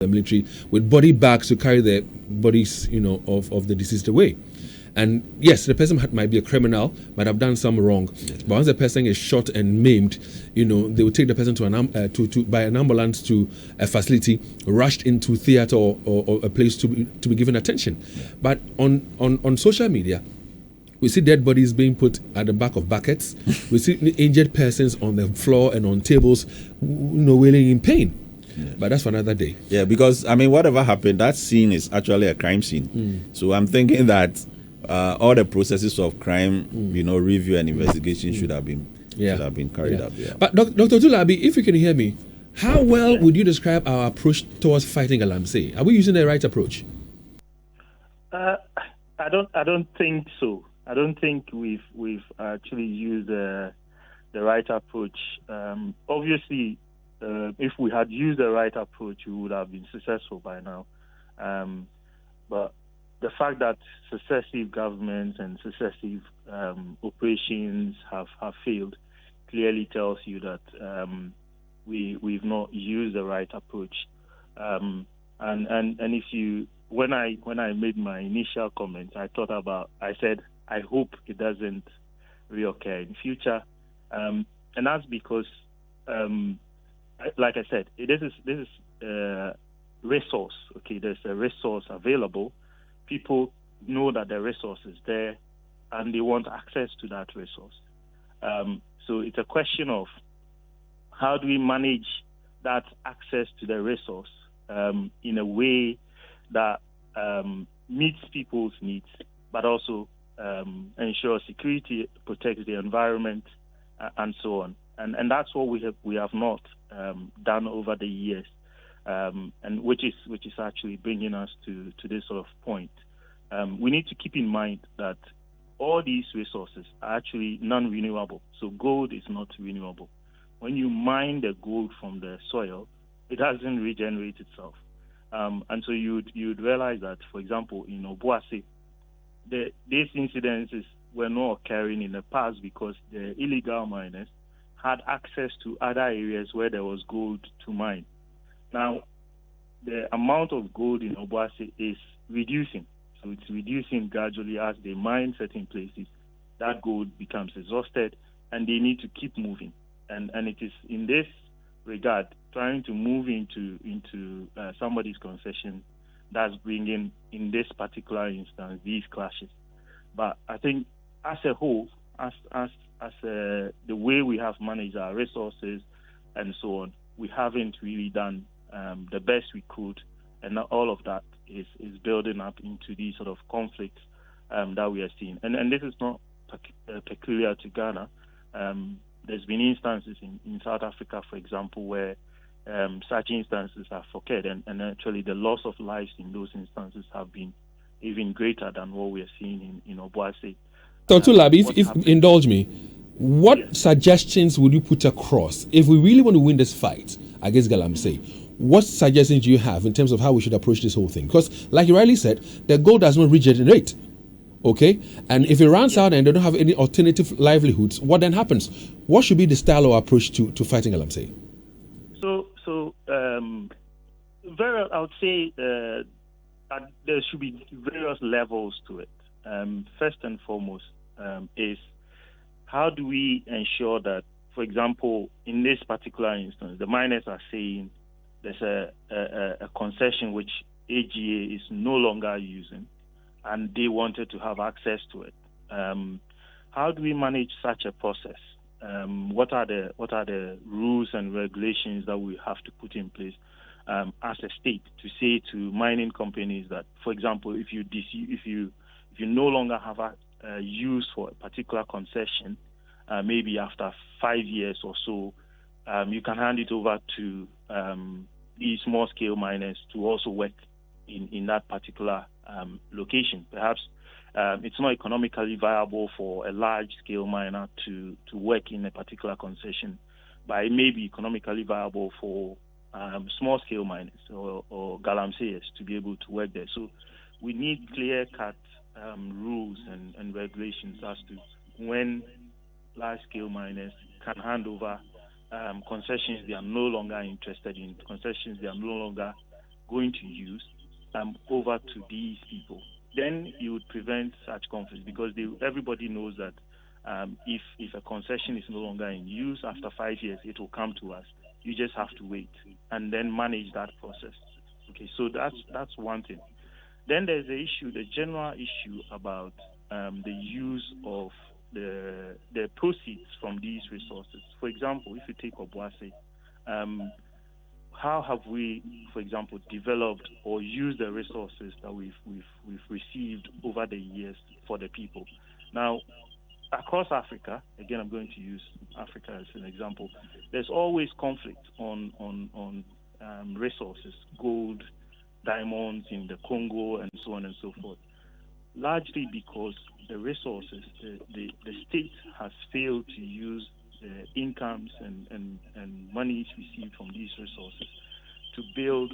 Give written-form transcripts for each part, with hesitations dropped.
the military with body bags to carry the bodies, of the deceased away. And yes, the person might be a criminal, might have done some wrong. Yes. But once the person is shot and maimed, they will take the person by an ambulance to a facility, rushed into theater or a place to be given attention. Yeah. But on social media, we see dead bodies being put at the back of buckets. We see injured persons on the floor and on tables, wailing in pain. Yes. But that's for another day. Yeah, because, whatever happened, that scene is actually a crime scene. So I'm thinking that all the processes of crime, review and investigation should have been carried out. Yeah. But Dr. Otu Larbi, if you can hear me, how well would you describe our approach towards fighting galamsey? Are we using the right approach? I don't think so. I don't think we've actually used the right approach. Obviously, if we had used the right approach, we would have been successful by now. But the fact that successive governments and successive operations have failed clearly tells you that we've not used the right approach. And if you, when I made my initial comments, I said I hope it doesn't reoccur in future, and that's because, like I said, this is resource. Okay, there's a resource available. People know that the resource is there, and they want access to that resource. So it's a question of how do we manage that access to the resource in a way that meets people's needs, but also ensures security, protects the environment, and so on. And that's what we have not done over the years. And which is actually bringing us to this sort of point. We need to keep in mind that all these resources are actually non-renewable. So gold is not renewable. When you mine the gold from the soil, it doesn't regenerate itself. And so you'd realize that, for example, in Obuasi, these incidences were not occurring in the past because the illegal miners had access to other areas where there was gold to mine. Now, the amount of gold in Obuasi is reducing. So it's reducing gradually as they mine certain places. That gold becomes exhausted, and they need to keep moving. And it is in this regard, trying to move into somebody's concession that's bringing, in this particular instance, these clashes. But I think as a whole, as the way we have managed our resources and so on, we haven't really done the best we could, and all of that is building up into these sort of conflicts that we are seeing. And this is not peculiar to Ghana. There's been instances in South Africa, for example, where such instances have occurred, and actually the loss of lives in those instances have been even greater than what we are seeing in Obuasi. Dr. Larbi, if indulge me, what suggestions would you put across if we really want to win this fight against galamsey? What suggestions do you have in terms of how we should approach this whole thing? Because, like you rightly said, the gold does not regenerate. Okay? And if it runs out and they don't have any alternative livelihoods, what then happens? What should be the style or approach to fighting galamsey? I would say that there should be various levels to it. First and foremost is how do we ensure that, for example, in this particular instance, the miners are saying there's a concession which AGA is no longer using, and they wanted to have access to it. How do we manage such a process? What are the rules and regulations that we have to put in place as a state to say to mining companies that, for example, if you no longer have a use for a particular concession, maybe after 5 years or so, you can hand it over to these small-scale miners to also work in that particular location. Perhaps it's not economically viable for a large-scale miner to work in a particular concession, but it may be economically viable for small-scale miners or galamseyers to be able to work there. So we need clear-cut rules and regulations as to when large-scale miners can hand over concessions they are no longer interested in, concessions they are no longer going to use over to these people. Then you would prevent such conflicts, because everybody knows that if a concession is no longer in use after 5 years, it will come to us. You just have to wait and then manage that process. Okay, so that's one thing. Then there's the general issue about the use of the proceeds from these resources. For example, if you take Obuasi, how have we, for example, developed or used the resources that we've received over the years for the people? Now, across Africa, again, I'm going to use Africa as an example. There's always conflict on resources, gold, diamonds in the Congo, and so on and so forth. Largely because the resources, the state has failed to use the incomes and monies received from these resources to build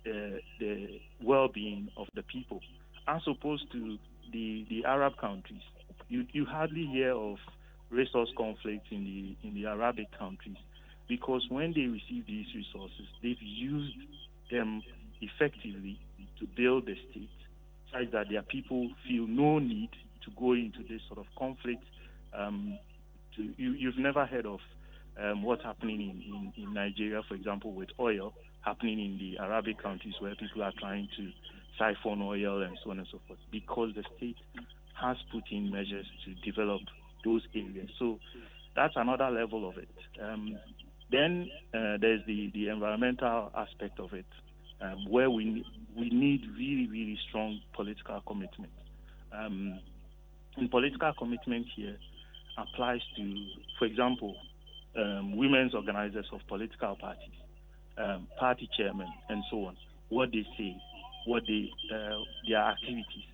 the well-being of the people, as opposed to the Arab countries. You hardly hear of resource conflict in the Arabic countries, because when they receive these resources, they've used them effectively to build the state, such that their people feel no need to go into this sort of conflict. You've never heard of what's happening in Nigeria, for example, with oil, happening in the Arabic countries, where people are trying to siphon oil and so on and so forth, because the state has put in measures to develop those areas. So that's another level of it. Then there's the environmental aspect of it, where we need really, really strong political commitment. And political commitment here applies to, for example, women's organizers of political parties, party chairmen, and so on. What they say, their activities,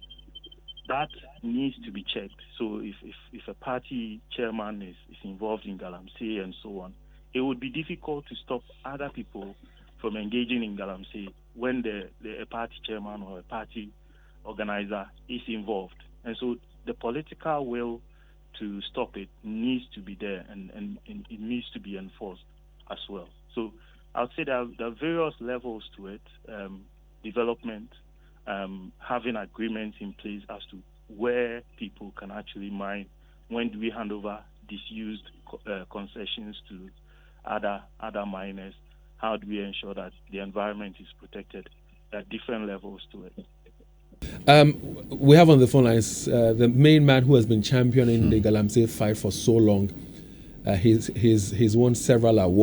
that needs to be checked. So if a party chairman is involved in Galamsey and so on, it would be difficult to stop other people from engaging in Galamsey when a party chairman or a party organizer is involved. And so the political will to stop it needs to be there, and it needs to be enforced as well. So I would say there are various levels to it. Development, having agreements in place as to where people can actually mine, when do we hand over disused concessions to other miners, how do we ensure that the environment is protected. There are different levels to it. We have on the phone lines the main man who has been championing the Galamsey fight for so long. He's won several awards.